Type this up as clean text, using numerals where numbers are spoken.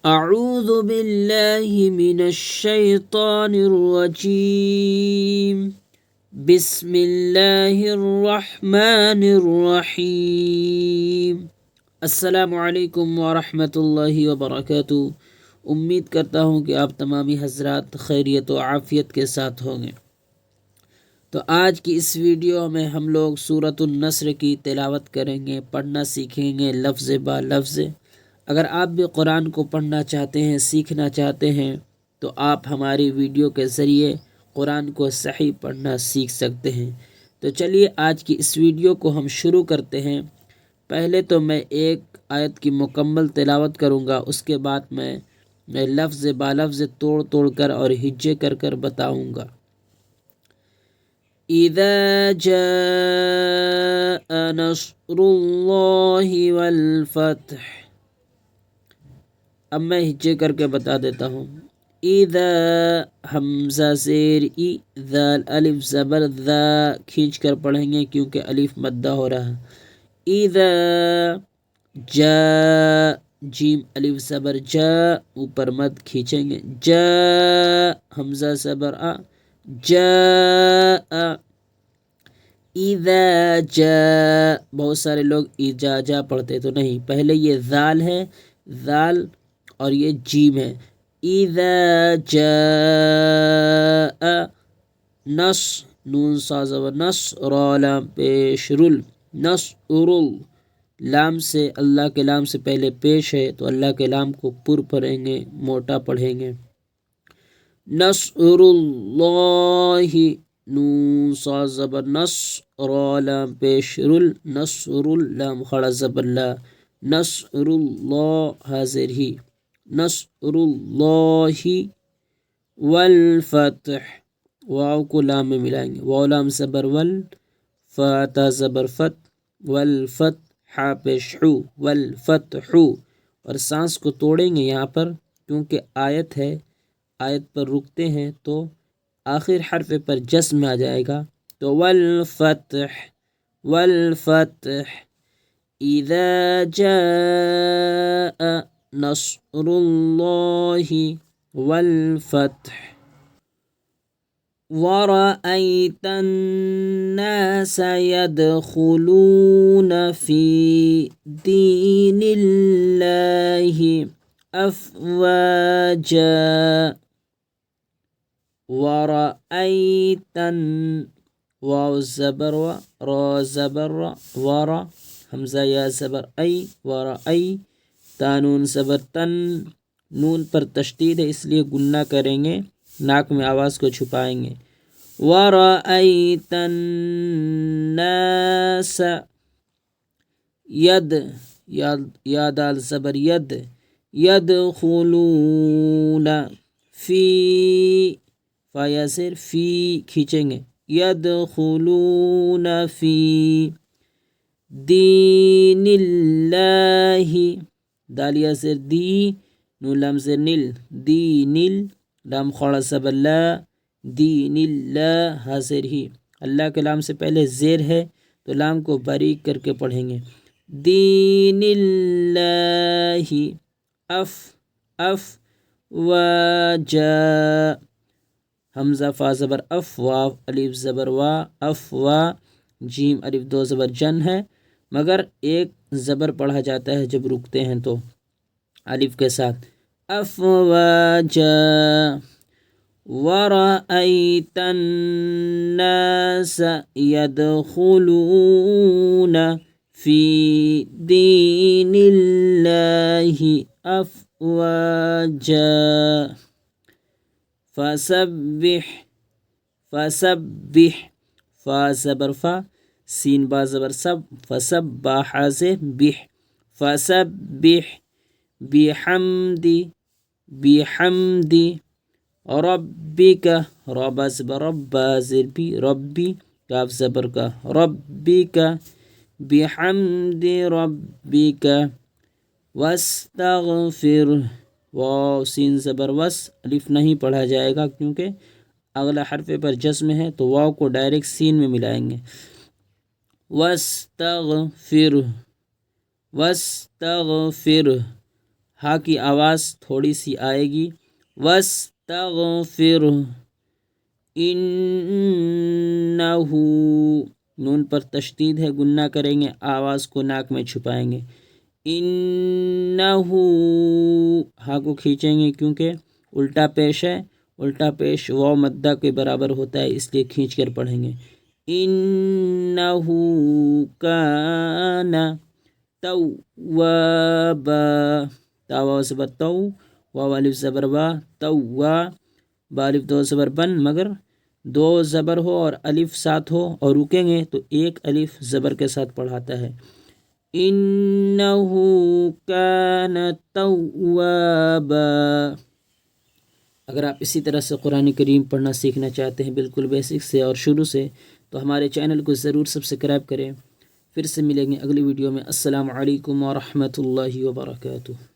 اعوذ باللہ من الشیطان الرجیم بسم اللہ الرحمن الرحیم۔ السلام علیکم ورحمۃ اللہ وبرکاتہ۔ امید کرتا ہوں کہ آپ تمامی حضرات خیریت و عافیت کے ساتھ ہوں گے۔ تو آج کی اس ویڈیو میں ہم لوگ سورۃ النصر کی تلاوت کریں گے، پڑھنا سیکھیں گے لفظ با لفظ۔ اگر آپ بھی قرآن کو پڑھنا چاہتے ہیں، سیکھنا چاہتے ہیں، تو آپ ہماری ویڈیو کے ذریعے قرآن کو صحیح پڑھنا سیکھ سکتے ہیں۔ تو چلیے آج کی اس ویڈیو کو ہم شروع کرتے ہیں۔ پہلے تو میں ایک آیت کی مکمل تلاوت کروں گا، اس کے بعد میں لفظ با لفظ توڑ کر اور ہجے کر بتاؤں گا۔ اذا جاء نصر اللہ والفتح۔ اب میں ہجے کر کے بتا دیتا ہوں۔ اذا حمزہ زیر ای، ذال الف زبر ذا کھینچ کر پڑھیں گے کیونکہ الف مدہ ہو رہا ہے۔ اذا جا، جیم الف زبر جا، اوپر مد کھینچیں گے۔ جا حمزہ زبر آ، جا۔ اذا جا، بہت سارے لوگ ایجا جا پڑھتے تو نہیں، پہلے یہ ذال ہے، ذال اور یہ جیم ہے۔ اذا جاء نص، نون سا زبر نص، را لام پیش رل، نصر، لام سے اللہ کے لام سے پہلے پیش ہے تو اللہ کے لام کو پر پڑھیں گے، موٹا پڑھیں گے۔ نصر اللہ، نون سا زبر نص، را لام پیش رل، نصر، لام خڑا زبر لا، نصر اللہ حاضر ہی، نصر اللہ والفتح، واو کو لام میں ملائیں گے، واو لام زبر ول، فاتا زبر فت، والفتح پیش حو، والفتح، اور سانس کو توڑیں گے یہاں پر کیونکہ آیت ہے، آیت پر رکتے ہیں تو آخر حرف پر جزم آ جائے گا، تو والفتح، والفتح اذا جاء نصر اللہ والفتح ورأيت الناس يدخلون في دين الله أفواجا ورأيت، واو زبر و، را زبر ورا، حمزہ یا زبر ای، ورأی، تانون زبر تن، نون پر تشدید ہے اس لیے گنہ کریں گے، ناک میں آواز کو چھپائیں گے۔ ورأیت الناس، ید، یا دال زبر ید، یدخلون، فی، فا یا زیر فی کھینچیں گے، یدخلون فی دین اللہ، دال یا زیر دی، نون لام زیر نل، دین، لام خڑا زبر لا، دین اللہ حاضر ہی، اللہ کے لام سے پہلے زیر ہے تو لام کو باریک کر کے پڑھیں گے۔ دین اللہ، اف، اف واجا، حمزہ فا زبر اف، واو الف زبر وا، اف وا، جیم الف دو زبر جن ہے مگر ایک زبر پڑھا جاتا ہے جب رکتے ہیں تو الف کے ساتھ، افواجا ورأیت الناس يدخلون في دين الله أفواجا فسبح، فسبح، فا زبر فا، سین با زبر سب، فسبح حاضر بح، فسبح بحمدی، بحمدی ربک، ربا زبر ربا زر بی، ربی، کاف زبر کا، ربک بحمد ربک واستغفر، واو سین زبر وس، الف نہیں پڑھا جائے گا کیونکہ اگلا حرف پر جزم ہے تو واو کو ڈائریکٹ سین میں ملائیں گے۔ واستغفر، واستغفر، ہا کی آواز تھوڑی سی آئے گی، وَاسْتَغْفِرْ اِنَّهُ، نون پر تشدید ہے، گنہ کریں گے، آواز کو ناک میں چھپائیں گے، انہو، ہا کو کھینچیں گے کیونکہ الٹا پیش ہے، الٹا پیش واو مدہ کے برابر ہوتا ہے، اس لیے کھینچ کر پڑھیں گے، انہو کان توابا، تا واو زبر تو، واو الف زبر وا، توا، با الف دو زبر بن، مگر دو زبر ہو اور الف ساتھ ہو اور رکیں گے تو ایک الف زبر کے ساتھ پڑھاتا ہے، انہو کان توابا۔ اگر آپ اسی طرح سے قرآن کریم پڑھنا سیکھنا چاہتے ہیں بالکل بیسک سے اور شروع سے، تو ہمارے چینل کو ضرور سبسکرائب کریں۔ پھر سے ملیں گے اگلی ویڈیو میں۔ السلام علیکم ورحمۃ اللہ وبرکاتہ۔